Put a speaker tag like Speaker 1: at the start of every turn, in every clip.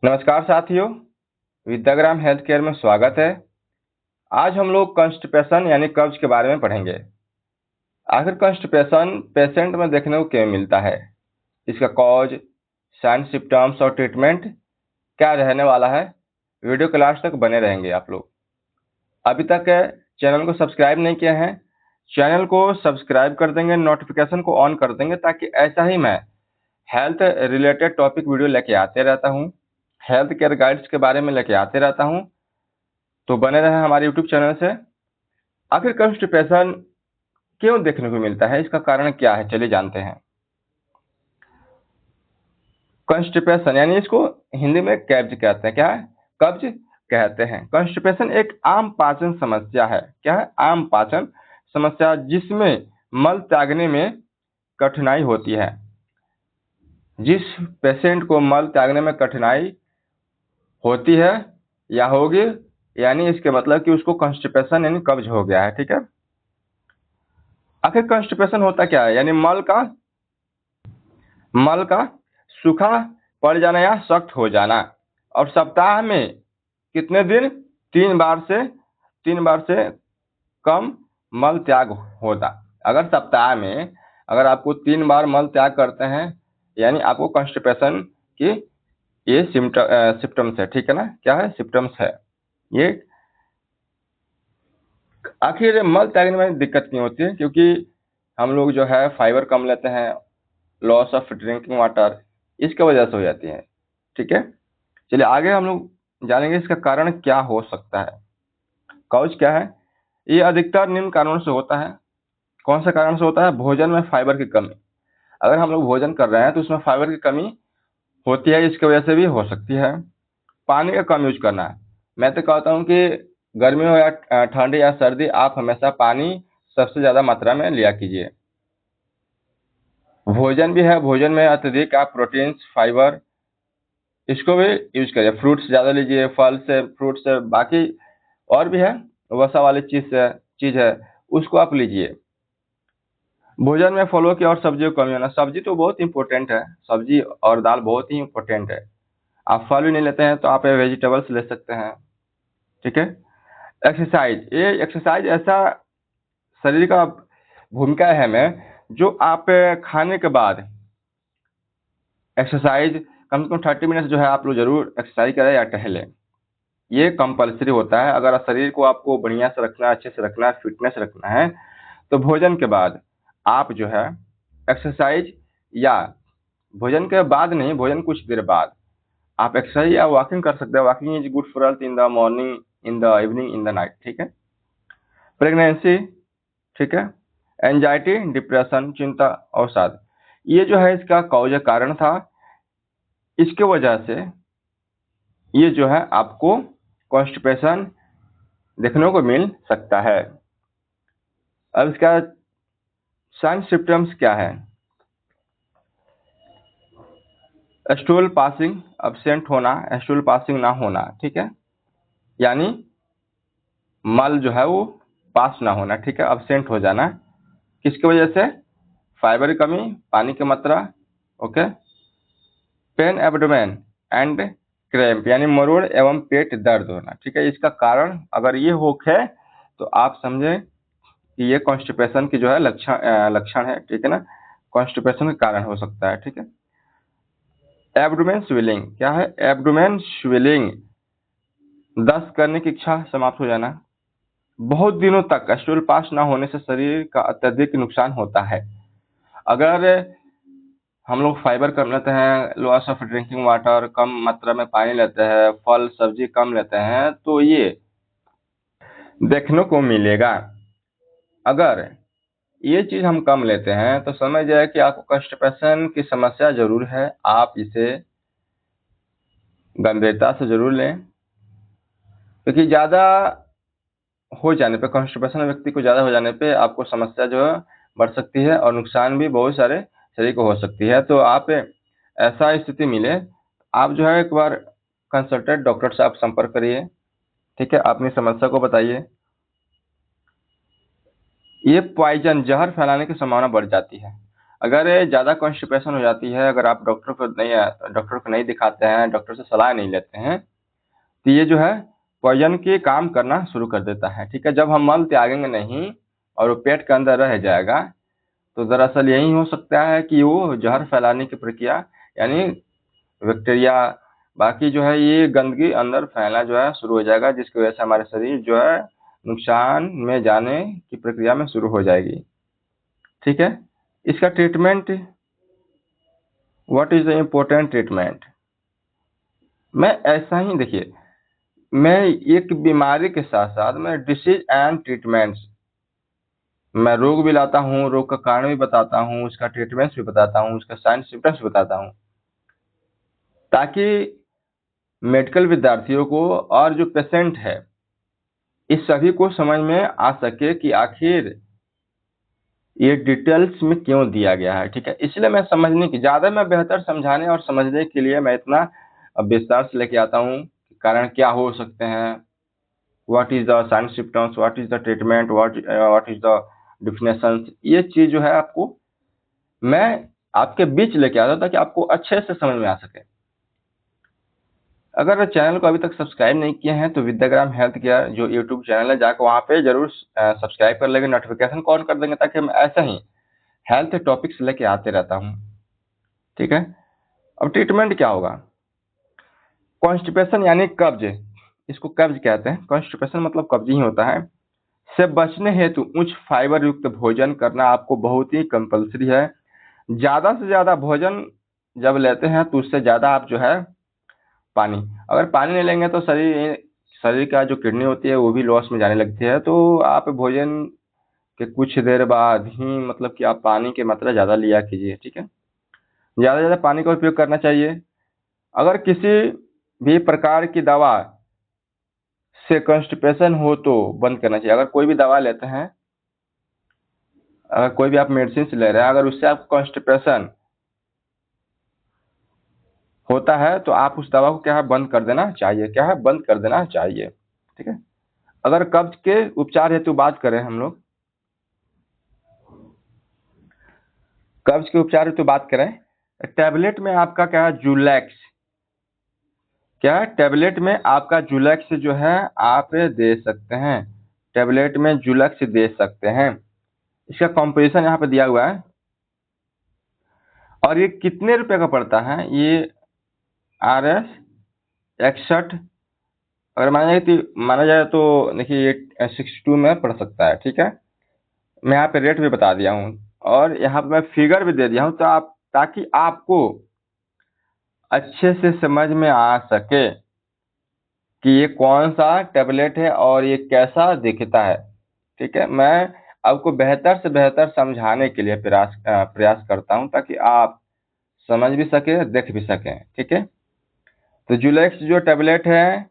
Speaker 1: नमस्कार साथियों, विद्याग्राम health care में स्वागत है। आज हम लोग कॉन्स्टिपेशन यानी कब्ज के बारे में पढ़ेंगे। आखिर कॉन्स्टिपेशन पेशेंट में देखने को क्यों मिलता है, इसका कॉज, साइन, सिम्टम्स और ट्रीटमेंट क्या रहने वाला है। वीडियो के लास्ट तक बने रहेंगे आप लोग। अभी तक चैनल को सब्सक्राइब नहीं किया है, चैनल को सब्सक्राइब कर देंगे, नोटिफिकेशन को ऑन कर देंगे ताकि ऐसा ही मैं हेल्थ रिलेटेड टॉपिक वीडियो लेके आते रहता हूँ, हेल्थ केयर गाइड्स के बारे में लेके आते रहता हूँ। तो बने रहे हमारे यूट्यूब चैनल से। आखिर कॉन्स्टिपेशन क्यों देखने को मिलता है, इसका कारण क्या है, चलिए जानते हैं। कॉन्स्टिपेशन यानी इसको हिंदी में कब्ज कहते हैं। क्या है? कब्ज कहते हैं। कॉन्स्टिपेशन एक आम पाचन समस्या है। क्या है? आम पाचन समस्या, जिसमें मल त्यागने में कठिनाई होती है। जिस पेशेंट को मल त्यागने में कठिनाई होती है या होगी, यानी इसके मतलब कि उसको कॉन्स्टिपेशन यानी कब्ज हो गया है। ठीक है। आखिर कॉन्स्टिपेशन होता क्या है? यानी मल का सूखा पड़ जाना या सख्त हो जाना, और सप्ताह में कितने दिन? 3 बार से कम मल त्याग होता। अगर सप्ताह में अगर आपको 3 बार मल त्याग करते हैं, यानी आपको कॉन्स्टिपेशन की ये सिम्टम्स है। ठीक है ना? क्या है? सिम्टम्स है ये। आखिर मल त्यागने में दिक्कत क्यों होती है? क्योंकि हम लोग जो है फाइबर कम लेते हैं, लॉस ऑफ ड्रिंकिंग वाटर, इसके वजह से हो जाती है। ठीक है। चलिए आगे हम लोग जानेंगे इसका कारण क्या हो सकता है। कॉज क्या है? ये अधिकतर निम्न कारणों से होता है। कौन सा कारण से होता है? भोजन में फाइबर की कमी। अगर हम लोग भोजन कर रहे हैं तो उसमें फाइबर की कमी होती है, इसकी वजह से भी हो सकती है। पानी का कम यूज करना है। मैं तो कहता हूँ कि गर्मी हो या ठंड या सर्दी, आप हमेशा पानी सबसे ज्यादा मात्रा में लिया कीजिए। भोजन भी है, भोजन में अत्यधिक आप प्रोटीन्स, फाइबर, इसको भी यूज करिए। फ्रूट्स ज़्यादा लीजिए, फल से, फ्रूट से, बाकी और भी है वसा वाली चीज़ है, उसको आप लीजिए। भोजन में फलों की और सब्जियों को कमी होना। सब्जी तो बहुत इंपॉर्टेंट है, सब्जी और दाल बहुत ही इंपॉर्टेंट है। आप फल भी नहीं लेते हैं तो आप वेजिटेबल्स ले सकते हैं। ठीक है। एक्सरसाइज, ये एक्सरसाइज ऐसा शरीर का भूमिका है में, जो आप खाने के बाद एक्सरसाइज कम से कम 30 मिनट जो है आप लोग जरूर एक्सरसाइज करें या टहलें। ये कंपलसरी होता है। अगर शरीर को आपको बढ़िया से रखना है, अच्छे से रखना है, फिटनेस रखना है, तो भोजन के बाद आप जो है एक्सरसाइज, या भोजन के बाद नहीं, भोजन कुछ देर बाद आप एक्सरसाइज या वॉकिंग कर सकते हैं। Walking is good for health in the morning, in the evening, in the night. ठीक है। प्रेगनेंसी, ठीक है, एंजाइटी, डिप्रेशन, चिंता, अवसाद, ये जो है इसका कॉज कारण था। इसके वजह से ये जो है आपको कॉन्स्टिपेशन देखने को मिल सकता है। अब इसका साइन सिम्टम्स क्या है? स्टूल पासिंग, एब्सेंट होना, स्टूल पासिंग ना होना। ठीक है। यानी मल जो है वो पास ना होना। ठीक है। एब्सेंट हो जाना। किसकी वजह से? फाइबर की कमी, पानी की मात्रा। Okay. Pen abdomen and cramp, यानी मरोड़ एवं पेट दर्द होना। ठीक है। इसका कारण अगर ये होखे तो आप समझें कि ये कॉन्स्टिपेशन की जो है लक्षण है। ठीक है ना? कॉन्स्टिपेशन का कारण हो सकता है। ठीक है। एब्डोमेन स्वेलिंग, क्या है? एब्डोमेन स्वेलिंग, दस्त करने की इच्छा समाप्त हो जाना। बहुत दिनों तक स्टूल पास ना होने से शरीर का अत्यधिक नुकसान होता है। अगर हम लोग फाइबर कम लेते हैं, लॉस ऑफ ड्रिंकिंग वाटर, कम मात्रा में पानी लेते हैं, फल सब्जी कम लेते हैं, तो ये देखने को मिलेगा। अगर ये चीज हम कम लेते हैं तो समझ जाए कि आपको कॉन्स्टिपेशन की समस्या जरूर है। आप इसे गंभीरता से जरूर लें, क्योंकि ज्यादा हो जाने पे, कॉन्स्टिपेशन व्यक्ति को ज्यादा हो जाने पे आपको समस्या जो है बढ़ सकती है, और नुकसान भी बहुत सारे शरीर को हो सकती है। तो आप ऐसा स्थिति मिले, आप जो है एक बार कंसल्टेंट डॉक्टर से आप संपर्क करिए। ठीक है। अपनी समस्या को बताइए। ये पॉइजन, जहर फैलाने की संभावना बढ़ जाती है। अगर ज़्यादा कॉन्स्टिपेशन हो जाती है, अगर आप डॉक्टर को नहीं दिखाते हैं, डॉक्टर से सलाह नहीं लेते हैं, तो ये जो है पॉइजन के काम करना शुरू कर देता है। ठीक है, जब हम मल त्यागेंगे नहीं और वो पेट के अंदर रह जाएगा, तो दरअसल यही हो सकता है कि वो जहर फैलाने की प्रक्रिया, यानी बैक्टीरिया, बाकी जो है ये गंदगी अंदर फैलना जो है शुरू हो जाएगा, जिसकी वजह से हमारे शरीर जो है नुकसान में जाने की प्रक्रिया में शुरू हो जाएगी। ठीक है, इसका treatment, what is the important treatment? मैं ऐसा ही देखिए, मैं एक बीमारी के साथ साथ मैं डिसीज एंड ट्रीटमेंट्स, मैं रोग भी लाता हूँ, रोग का कारण भी बताता हूँ, उसका ट्रीटमेंट्स भी बताता हूँ, उसका साइन सिम्टम्स भी बताता हूँ, ताकि मेडिकल विद्यार्थियों को और जो पेशेंट है इस सभी को समझ में आ सके कि आखिर ये डिटेल्स में क्यों दिया गया है। ठीक है, इसलिए मैं समझने की ज़्यादा, मैं बेहतर समझाने और समझने के लिए मैं इतना विस्तार से लेके आता हूँ, कारण क्या हो सकते हैं, what is the sign symptoms, what is the treatment, what is the definition, ये चीज़ जो है आपको मैं आपके बीच लेके आता हूँ ताकि आपको अच्छे से समझ में आ सके। अगर चैनल को अभी तक सब्सक्राइब नहीं किए हैं तो विद्याग्राम हेल्थ केयर जो यूट्यूब चैनल है, जाकर वहाँ पे जरूर सब्सक्राइब कर लेंगे, नोटिफिकेशन को ऑन कर देंगे, ताकि मैं ऐसा ही हेल्थ टॉपिक्स लेके आते रहता हूँ। ठीक है, अब ट्रीटमेंट क्या होगा? कॉन्स्टिपेशन यानी कब्ज, इसको कब्ज कहते हैं, कॉन्स्टिपेशन मतलब कब्ज ही होता है, से बचने हेतु उच्च फाइबर युक्त भोजन करना आपको बहुत ही कंपलसरी है। ज़्यादा से ज़्यादा भोजन जब लेते हैं तो उससे ज़्यादा आप जो है पानी, अगर पानी नहीं लेंगे तो शरीर का जो किडनी होती है वो भी लॉस में जाने लगती है। तो आप भोजन के कुछ देर बाद ही मतलब कि आप पानी की मात्रा ज़्यादा लिया कीजिए। ठीक है, ज़्यादा से ज़्यादा पानी का उपयोग करना चाहिए। अगर किसी भी प्रकार की दवा से कॉन्स्टिपेशन हो तो बंद करना चाहिए। अगर कोई भी दवा लेते हैं, अगर कोई भी आप मेडिसिन ले रहे हैं, अगर उससे आपको कॉन्स्टिपेशन होता है तो आप उस दवा को क्या है बंद कर देना चाहिए, क्या है बंद कर देना चाहिए। ठीक है, अगर कब्ज के उपचार हेतु बात करें हम लोग, कब्ज के उपचार हेतु बात करें, टैबलेट में आपका क्या है जुलैक्स, क्या है टैबलेट में आपका जुलैक्स जो है आप दे सकते हैं, टैबलेट में जुलैक्स दे सकते हैं। इसका कॉम्पोजिशन यहाँ पे दिया हुआ है, और ये कितने रुपए का पड़ता है? ये RS 61, अगर माना जाए तो देखिए ये 62 में पड़ सकता है। ठीक है, मैं यहाँ पे रेट भी बता दिया हूँ, और यहाँ पे मैं फिगर भी दे दिया हूँ, तो आप, ताकि आपको अच्छे से समझ में आ सके कि ये कौन सा टैबलेट है और ये कैसा दिखता है। ठीक है, मैं आपको बेहतर से बेहतर समझाने के लिए प्रयास करता हूँ, ताकि आप समझ भी सके, देख भी सकें। ठीक है, तो जुलैक्स जो टैबलेट है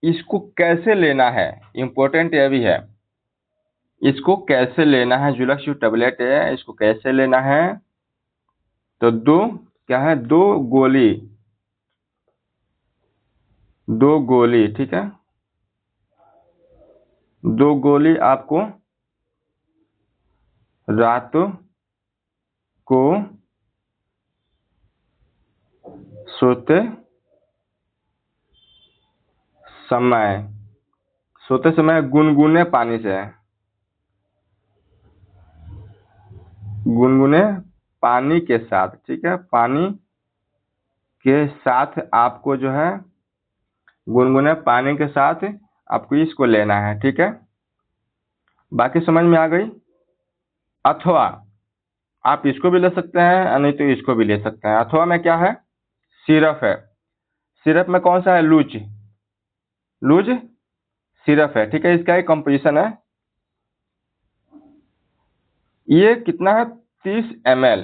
Speaker 1: इसको कैसे लेना है, इम्पोर्टेंट ये भी है, इसको कैसे लेना है, जुलैक्स जो टैबलेट है इसको कैसे लेना है? तो क्या है, 2 गोली, 2 गोली। ठीक है, 2 गोली आपको रात को सोते समय, सोते समय गुनगुने पानी से, गुनगुने पानी के साथ, ठीक है, पानी के साथ आपको जो है गुनगुने पानी के साथ आपको इसको लेना है। ठीक है, बाकी समझ में आ गई? अथवा आप इसको भी ले सकते हैं, नहीं तो इसको भी ले सकते हैं। अथवा में क्या है, सिरप है, सिरप में कौन सा है, लूज, लूज सिरप है। ठीक है, इसका एक कंपोजिशन है, ये कितना है, 30 ml,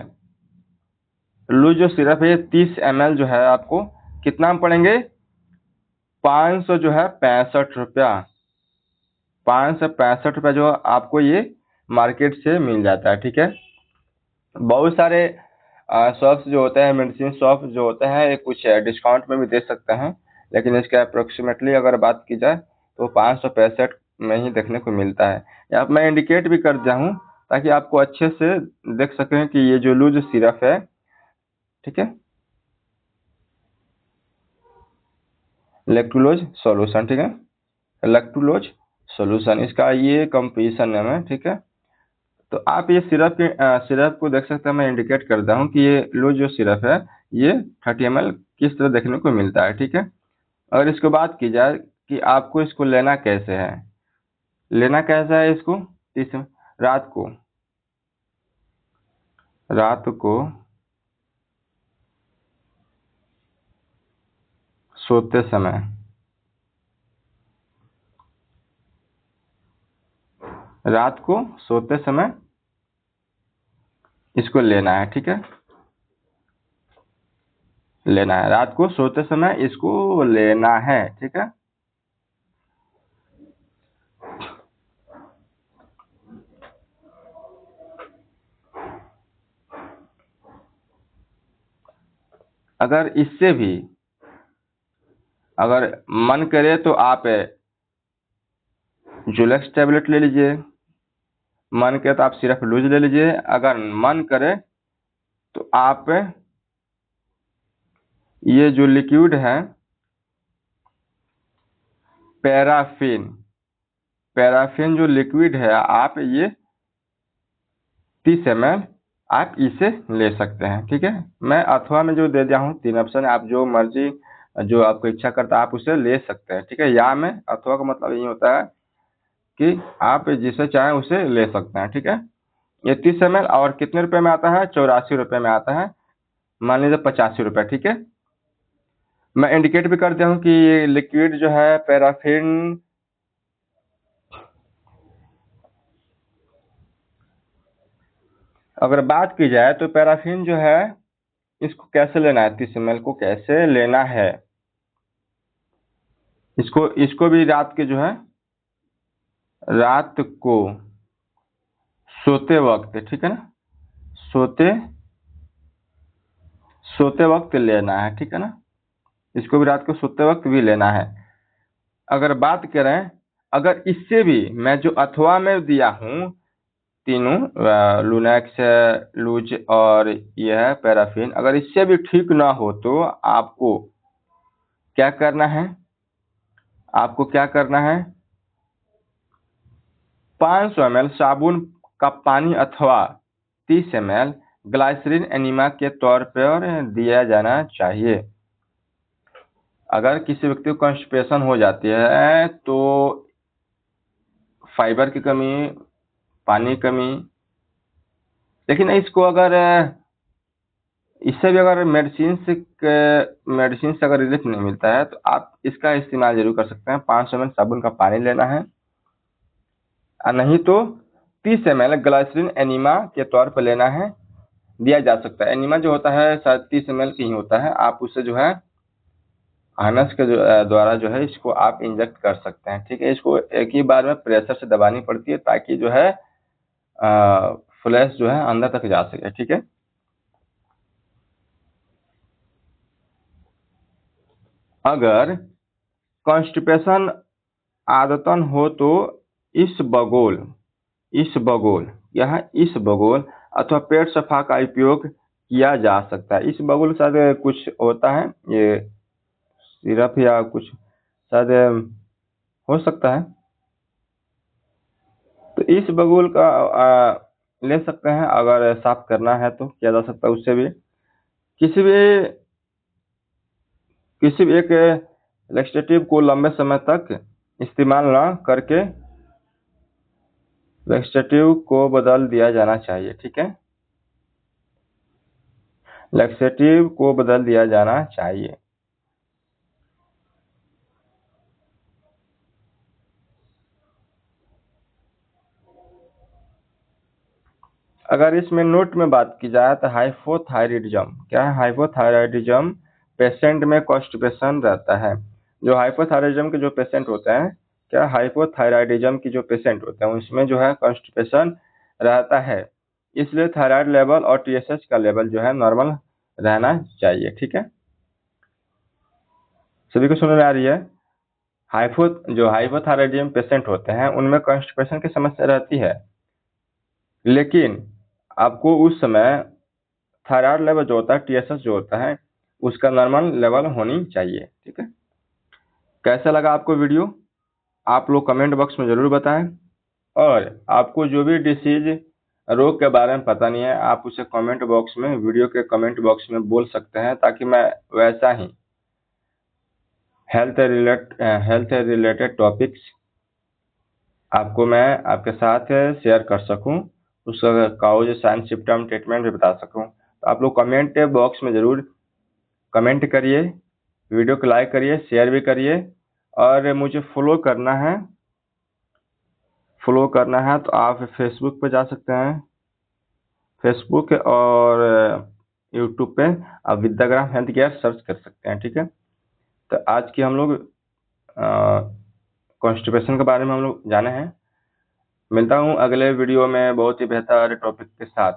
Speaker 1: लूज जो सिरप है ये 30 ml जो है आपको कितना में पड़ेंगे, 500 जो है 65 रुपया, 565 रुपया जो आपको ये मार्केट से मिल जाता है। ठीक है, बहुत सारे शॉप्स जो होते हैं, मेडिसिन शॉप जो होते हैं, ये कुछ डिस्काउंट में भी दे सकते हैं, लेकिन इसका अप्रोक्सीमेटली अगर बात की जाए तो 565 में ही देखने को मिलता है। यहाँ पे मैं इंडिकेट भी कर दिया हूँ ताकि आपको अच्छे से देख सकें कि ये जो लूज सिरप है, ठीक है, लैक्टुलोज सॉल्यूशन, ठीक है, लैक्टुलोज सॉल्यूशन इसका ये कंपोजिशन नेम है, ठीक है। तो आप ये सिरप को देख सकते हैं, मैं इंडिकेट करता हूँ कि ये लूज जो सिरप है ये 30 ml किस तरह देखने को मिलता है, ठीक है। अगर इसको बात की जाए कि आपको इसको लेना कैसे है, लेना कैसा है इसको, इस रात को सोते समय, रात को सोते समय इसको लेना है, ठीक है, लेना है, रात को सोते समय इसको लेना है, ठीक है। अगर इससे भी अगर मन करे तो आप जुलेक्स टैबलेट ले लीजिए, मन करे तो आप सिर्फ लूज ले लीजिए, अगर मन करे तो आप ये जो लिक्विड है पैराफिन जो लिक्विड है, आप ये 30 ml आप इसे ले सकते हैं, ठीक है। मैं अथवा में जो दे दिया हूँ 3 ऑप्शन, आप जो मर्जी जो आपको इच्छा करता है आप उसे ले सकते हैं, ठीक है। या में अथवा का मतलब यही होता है कि आप जिसे चाहें उसे ले सकते हैं, ठीक है। ये 30 ml और कितने रुपए में आता है, 84 रुपए में आता है, मान लीजिए 85 रुपए, ठीक है। मैं इंडिकेट भी कर दिया हूँ कि ये लिक्विड जो है पैराफिन अगर बात की जाए तो पैराफिन जो है इसको कैसे लेना है, 30 ml को कैसे लेना है, इसको भी रात के जो है रात को सोते वक्त, ठीक है ना, सोते वक्त लेना है, ठीक है ना, इसको भी रात को सोते वक्त भी लेना है। अगर बात करें, अगर इससे भी मैं जो अथवा में दिया हूँ तीनों लुनेक्स लूज और यह है पैराफिन, अगर इससे भी ठीक ना हो तो आपको क्या करना है, 500 ml साबुन का पानी अथवा 30 ml ग्लाइसरीन एनिमा के तौर पर दिया जाना चाहिए। अगर किसी व्यक्ति को कॉन्स्टिपेशन हो जाती है तो फाइबर की कमी, पानी की कमी, लेकिन इसको अगर इससे भी अगर मेडिसिन से अगर रिलीफ नहीं मिलता है तो आप इसका इस्तेमाल जरूर कर सकते हैं। 500 ml साबुन का पानी लेना है, नहीं तो 30 ml ग्लाइसरीन एनिमा के तौर पर लेना है, दिया जा सकता है। एनिमा जो होता है शायद 30 ml की ही होता है, आप उसे जो है आनस के द्वारा जो है इसको आप इंजेक्ट कर सकते हैं, ठीक है। इसको एक ही बार में प्रेशर से दबानी पड़ती है ताकि जो है फ्लैश जो है अंदर तक जा सके, ठीक है। अगर कॉन्स्टिपेशन आदतन हो तो इस बगोल अथवा पेट सफा का उपयोग किया जा सकता है। इस बगोल शायद कुछ होता है, ये सिरप या कुछ शायद हो सकता है, तो इस बगुल का ले सकते हैं। अगर साफ करना है तो किया जा सकता है उससे भी। किसी भी एक लैक्सेटिव को लंबे समय तक इस्तेमाल न करके लैक्सेटिव को बदल दिया जाना चाहिए, ठीक है, लैक्सेटिव को बदल दिया जाना चाहिए। अगर इसमें नोट में बात की जाए तो हाइपोथायराइडिज्म क्या है, हाइपोथायराइडिज्म पेशेंट में कॉन्स्टिपेशन रहता है। जो हाइपोथायराइडिज्म के जो पेशेंट होते हैं, क्या हाइपोथायराइडिज्म की जो पेशेंट होते हैं उसमें जो है कॉन्स्टिपेशन रहता है, इसलिए थायराइड लेवल और टीएसएच का लेवल जो है नॉर्मल रहना चाहिए, ठीक है। सभी को समझ में आ रही है। जो हाइपोथायराइडिज्म पेशेंट होते हैं उनमें कॉन्स्टिपेशन की समस्या रहती है, लेकिन आपको उस समय थायराइड लेवल जो होता है, TSH जो होता है, उसका नॉर्मल लेवल होनी चाहिए। ठीक है, कैसा लगा आपको वीडियो आप लोग कमेंट बॉक्स में ज़रूर बताएं। और आपको जो भी डिसीज रोग के बारे में पता नहीं है, आप उसे कमेंट बॉक्स में, वीडियो के कमेंट बॉक्स में बोल सकते हैं, ताकि मैं वैसा ही हेल्थ रिलेटेड टॉपिक्स आपको मैं आपके साथ शेयर कर सकूं, उसका काउज साइन सिम्टम ट्रीटमेंट भी बता सकूं। तो आप लोग कमेंट बॉक्स में ज़रूर कमेंट करिए, वीडियो को लाइक करिए, शेयर भी करिए। और मुझे फॉलो करना है तो आप फेसबुक पे जा सकते हैं, फेसबुक और यूट्यूब पे आप विद्याग्राम हेल्थ केयर सर्च कर सकते हैं। ठीक है, तो आज की हम लोग कॉन्स्टिपेशन के बारे में हम लोग जाने हैं। मिलता हूँ अगले वीडियो में बहुत ही बेहतर टॉपिक के साथ।